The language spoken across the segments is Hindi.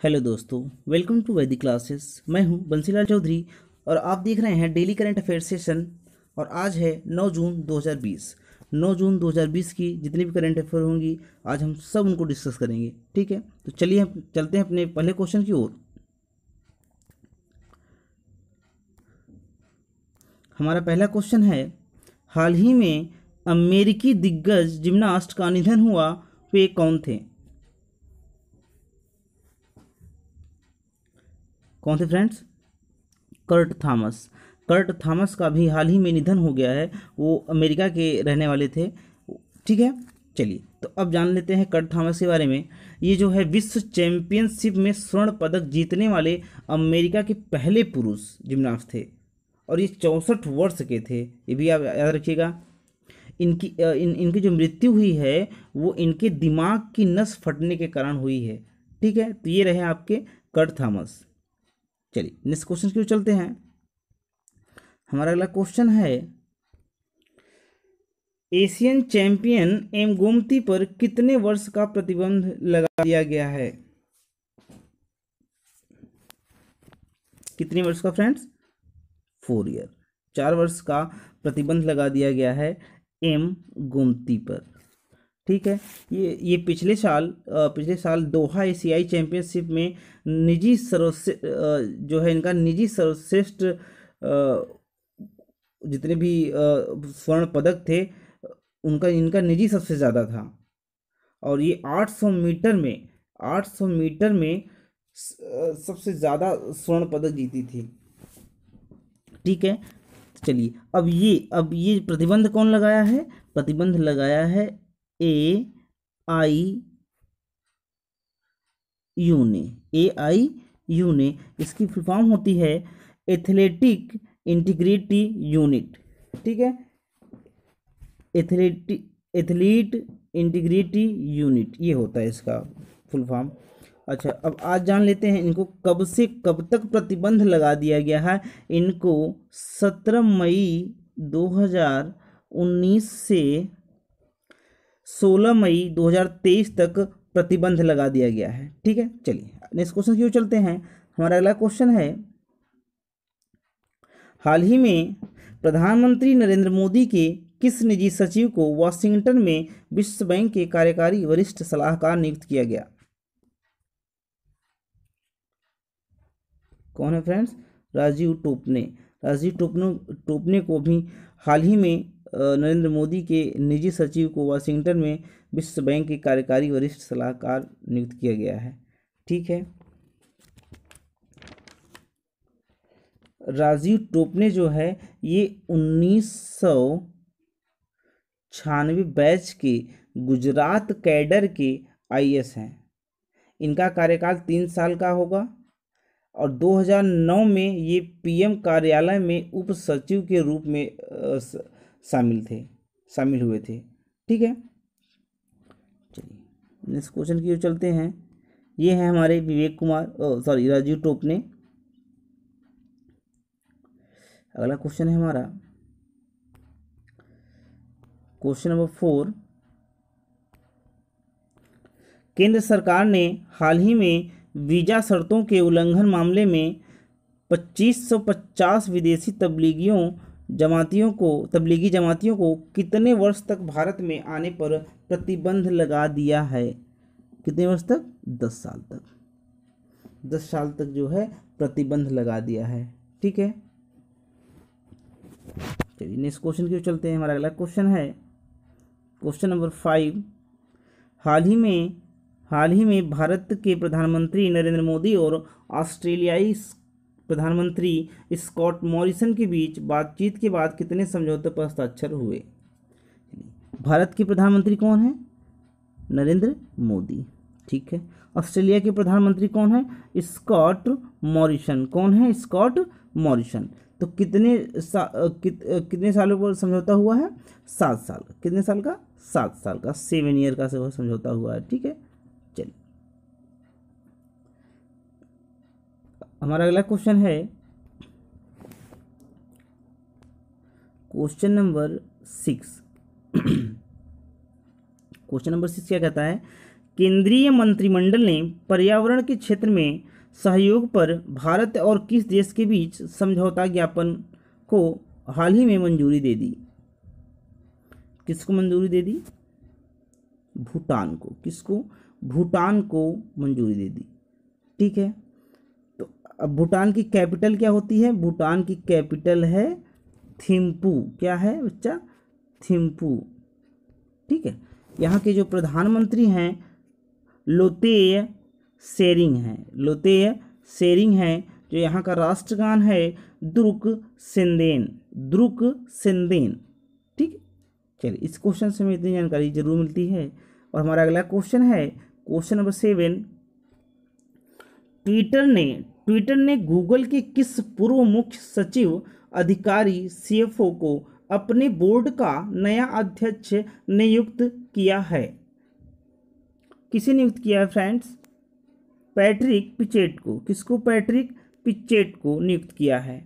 हेलो दोस्तों, वेलकम टू वैदिक क्लासेस। मैं हूं बंसीलाल चौधरी और आप देख रहे हैं डेली करंट अफेयर सेशन। और आज है 9 जून 2020। 9 जून 2020 की जितनी भी करंट अफेयर होंगी आज हम सब उनको डिस्कस करेंगे। ठीक है, तो चलिए हम चलते हैं अपने पहले क्वेश्चन की ओर। हमारा पहला क्वेश्चन है, हाल ही में अमेरिकी दिग्गज जिम्नास्ट का निधन हुआ, वे कौन थे? कौन थे friends? Kurt Thomas. Kurt Thomas का भी हाल ही में निधन हो गया है। वो अमेरिका के रहने वाले थे। ठीक है, चलिए तो अब जान लेते हैं कर्ट थॉमस के बारे में। ये जो है विश्व चैंपियनशिप में स्वर्ण पदक जीतने वाले अमेरिका के पहले पुरुष जिम्नास्ट थे और ये 64 वर्ष के थे। ये भी आप याद रखिएगा। इनकी जो मृत्यु हुई है वो इनके दिमाग की नस फटने के कारण हुई है। ठीक है, तो ये रहे आपके कर्ट थॉमस। चलिए नेक्स्ट क्वेश्चन की ओर चलते हैं। हमारा अगला क्वेश्चन है, एशियन चैंपियन एम गोमती पर कितने वर्ष का प्रतिबंध लगा दिया गया है? कितने वर्ष का फ्रेंड्स? 4 ईयर, 4 वर्ष का प्रतिबंध लगा दिया गया है एम गोमती पर। ठीक है, ये पिछले साल दोहा एशियाई चैंपियनशिप में निजी सर्वश्रेष्ठ जो है इनका निजी सर्वश्रेष्ठ जितने भी स्वर्ण पदक थे उनका इनका निजी सबसे ज़्यादा था। और ये 800 मीटर में सबसे ज़्यादा स्वर्ण पदक जीती थी। ठीक है, चलिए अब ये प्रतिबंध कौन लगाया है? प्रतिबंध लगाया है AIU ने। इसकी फुल फॉर्म होती है एथलेटिक इंटीग्रिटी यूनिट। ठीक है, एथलीट इंटीग्रिटी यूनिट ये होता है इसका फुल फॉर्म। अच्छा, अब आज जान लेते हैं इनको कब से कब तक प्रतिबंध लगा दिया गया है। इनको 17 मई 2019 से 16 मई 2023 तक प्रतिबंध लगा दिया गया है। ठीक है, चलिए नेक्स्ट क्वेश्चन की ओर चलते हैं। हमारा अगला क्वेश्चन है, हाल ही में प्रधानमंत्री नरेंद्र मोदी के किस निजी सचिव को वाशिंगटन में विश्व बैंक के कार्यकारी वरिष्ठ सलाहकार नियुक्त किया गया? कौन है फ्रेंड्स? राजीव टोपने। टोपने को भी हाल ही में नरेंद्र मोदी के निजी सचिव को वाशिंगटन में विश्व बैंक के कार्यकारी वरिष्ठ सलाहकार नियुक्त किया गया है। ठीक है, राजीव टोपने जो है ये 1996 बैच के गुजरात कैडर के IAS हैं। इनका कार्यकाल 3 साल का होगा और 2009 में ये PM कार्यालय में उप सचिव के रूप में शामिल हुए थे। ठीक है, चलिए नेक्स्ट क्वेश्चन की ओर चलते हैं। ये हैं हमारे राजीव टोपने। अगला क्वेश्चन है हमारा क्वेश्चन नंबर 4। केंद्र सरकार ने हाल ही में वीजा शर्तों के उल्लंघन मामले में 2550 विदेशी तबलीगी जमातियों को कितने वर्ष तक भारत में आने पर प्रतिबंध लगा दिया है? कितने वर्ष तक? 10 साल तक। 10 साल तक जो है प्रतिबंध लगा दिया है। ठीक है, चलिए नेक्स्ट क्वेश्चन की ओर चलते हैं। हमारा अगला क्वेश्चन है क्वेश्चन नंबर 5। हाल ही में भारत के प्रधानमंत्री नरेंद्र मोदी और ऑस्ट्रेलियाई प्रधानमंत्री स्कॉट मॉरिसन के बीच बातचीत के बाद कितने समझौते पर हस्ताक्षर हुए? भारत के प्रधानमंत्री कौन है? नरेंद्र मोदी। ठीक है, ऑस्ट्रेलिया के प्रधानमंत्री कौन है? Scott Morrison. कौन है? Scott Morrison. तो कितने सालों पर समझौता हुआ है? 7 साल का। कितने साल का? 7 साल का, 7 ईयर का समझौता हुआ है। ठीक है, चलिए हमारा अगला क्वेश्चन है क्वेश्चन नंबर 6। क्वेश्चन नंबर 6 क्या कहता है केंद्रीय मंत्रिमंडल ने पर्यावरण के क्षेत्र में सहयोग पर भारत और किस देश के बीच समझौता ज्ञापन को हाल ही में मंजूरी दे दी? किसको मंजूरी दे दी? भूटान को। किसको? भूटान को मंजूरी दे दी। ठीक है, तो अब भूटान की कैपिटल क्या होती है? भूटान की कैपिटल है थिम्पू। क्या है बच्चा? थिम्पू। ठीक है, यहाँ के जो प्रधानमंत्री हैं लोतेय सेरिंग हैं। लोतेय सेरिंग हैं। जो यहाँ का राष्ट्रगान है द्रुक सिंदेन। द्रुक सिंदेन। ठीक है, चलिए इस क्वेश्चन से हमें इतनी जानकारी जरूर मिलती है। और हमारा अगला क्वेश्चन है क्वेश्चन नंबर 7। ट्विटर ने गूगल के किस पूर्व मुख्य सचिव अधिकारी सीएफओ को अपने बोर्ड का नया अध्यक्ष नियुक्त किया है? किसे नियुक्त किया है फ्रेंड्स? पैट्रिक पिचेट को। किसको? पैट्रिक पिचेट को नियुक्त किया है।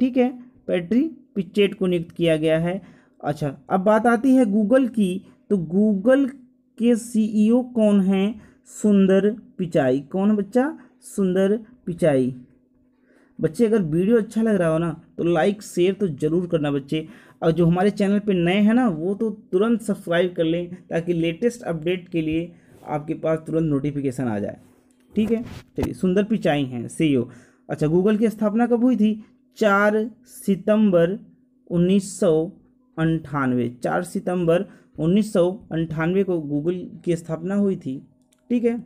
ठीक है, पैट्रिक पिचेट को नियुक्त किया गया है। अच्छा, अब बात आती है गूगल की। तो गूगल के सीईओ कौन हैं? सुंदर पिचाई। कौन है बच्चा? सुंदर पिचाई। बच्चे अगर वीडियो अच्छा लग रहा हो ना तो लाइक शेयर तो जरूर करना बच्चे। और जो हमारे चैनल पे नए हैं ना वो तो तुरंत सब्सक्राइब कर लें ताकि लेटेस्ट अपडेट के लिए आपके पास तुरंत नोटिफिकेशन आ जाए। ठीक है, चलिए सुंदर पिचाई हैं सीईओ। अच्छा, गूगल की स्थापना कब हुई थी? 4 सितंबर 1998। 4 सितंबर 1998 को गूगल की स्थापना हुई थी। ठीक है,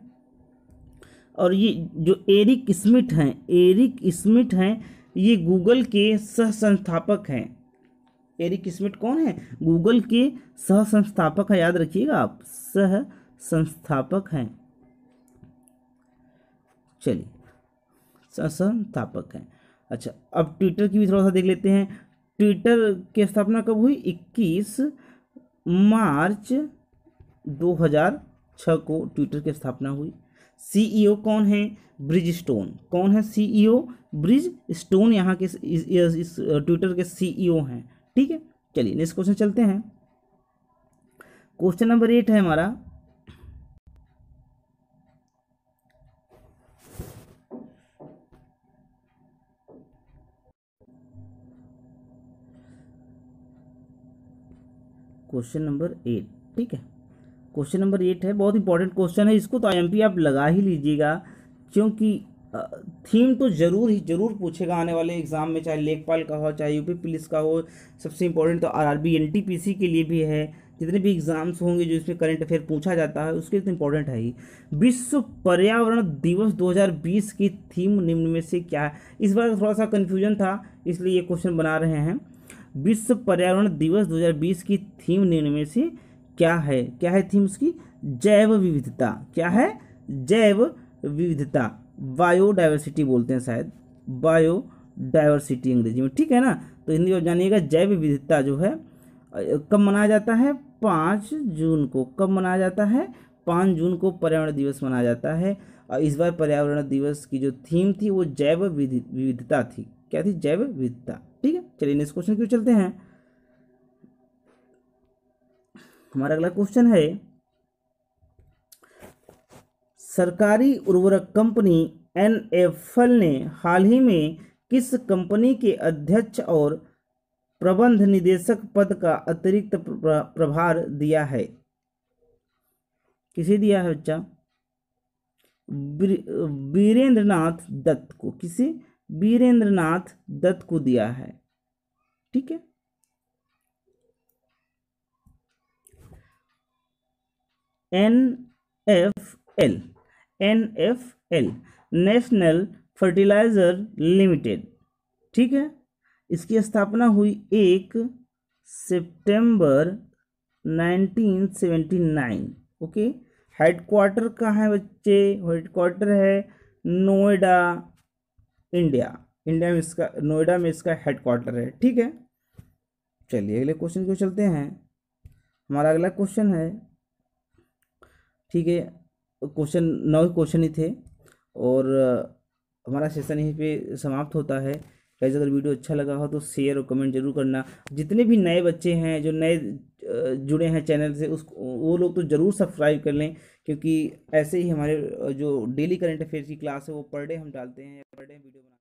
और ये जो एरिक स्मिथ हैं ये गूगल के सह संस्थापक हैं। एरिक स्मिथ कौन है? गूगल के सह संस्थापक है। याद रखिएगा आप, सह संस्थापक हैं। चलिए, सह संस्थापक हैं। अच्छा, अब ट्विटर की भी थोड़ा सा देख लेते हैं। ट्विटर की स्थापना कब हुई? 21 मार्च 2006 को ट्विटर की स्थापना हुई। सीईओ कौन है? ब्रिजस्टोन। कौन है सीईओ? ब्रिजस्टोन यहाँ के इस ट्विटर के सीईओ हैं। ठीक है, चलिए नेक्स्ट क्वेश्चन चलते हैं। क्वेश्चन नंबर 8 है हमारा। Question number 8। ठीक है, क्वेश्चन नंबर 8 है, बहुत इंपॉर्टेंट क्वेश्चन है। इसको तो आईएमपी आप लगा ही लीजिएगा क्योंकि थीम तो जरूर पूछेगा आने वाले एग्जाम में, चाहे लेखपाल का हो चाहे यूपी पुलिस का हो। सबसे इंपॉर्टेंट तो आरआरबी एनटीपीसी के लिए भी है। जितने भी एग्जाम्स होंगे जो इसमें करंट अफेयर पूछा जाता है उसके लिए तो इंपॉर्टेंट है ही। विश्व पर्यावरण दिवस 2020 की थीम निम्न में से क्या है? इस बार थोड़ा सा कन्फ्यूजन था इसलिए ये क्वेश्चन बना रहे हैं। विश्व पर्यावरण दिवस 2020 की थीम निम्न में से क्या है? क्या है थीम उसकी? जैव विविधता। क्या है? जैव विविधता। बायोडाइवर्सिटी बोलते हैं शायद, बायोडाइवर्सिटी अंग्रेजी में। ठीक है ना, तो हिंदी में जानिएगा। जैव विविधता जो है कब मनाया जाता है? 5 जून को। कब मनाया जाता है? 5 जून को पर्यावरण दिवस मनाया जाता है। और इस बार पर्यावरण दिवस की जो थीम थी वो जैव विविधता थी। क्या थी? जैव विविधता। ठीक है, चलिए नेक्स्ट क्वेश्चन क्यों चलते हैं। हमारा अगला क्वेश्चन है, सरकारी उर्वरक कंपनी एनएफएल ने हाल ही में किस कंपनी के अध्यक्ष और प्रबंध निदेशक पद का अतिरिक्त प्रभार दिया है? किसे दिया है बच्चा? वीरेंद्रनाथ दत्त को। किसे? वीरेंद्रनाथ दत्त को दिया है। ठीक है, एनएफएल नेशनल फर्टिलाइजर लिमिटेड। ठीक है, इसकी स्थापना हुई 1 सितंबर 1979। ओके, हेडक्वार्टर कहाँ है बच्चे? हेडक्वार्टर है नोएडा, इंडिया में इसका, नोएडा में इसका हेडक्वार्टर है। ठीक है, चलिए अगले क्वेश्चन को चलते हैं। हमारा अगला क्वेश्चन है, ठीक है, क्वेश्चन 9 क्वेश्चन ही थे और हमारा सेशन यहीं पे समाप्त होता है। गाइस अगर वीडियो अच्छा लगा हो तो शेयर और कमेंट जरूर करना। जितने भी नए बच्चे हैं जो नए जुड़े हैं चैनल से, उस वो लोग तो ज़रूर सब्सक्राइब कर लें, क्योंकि ऐसे ही हमारे जो डेली करंट अफेयर्स की क्लास है वो पर डे हम डालते हैं, पर डे वीडियो बनाते हैं।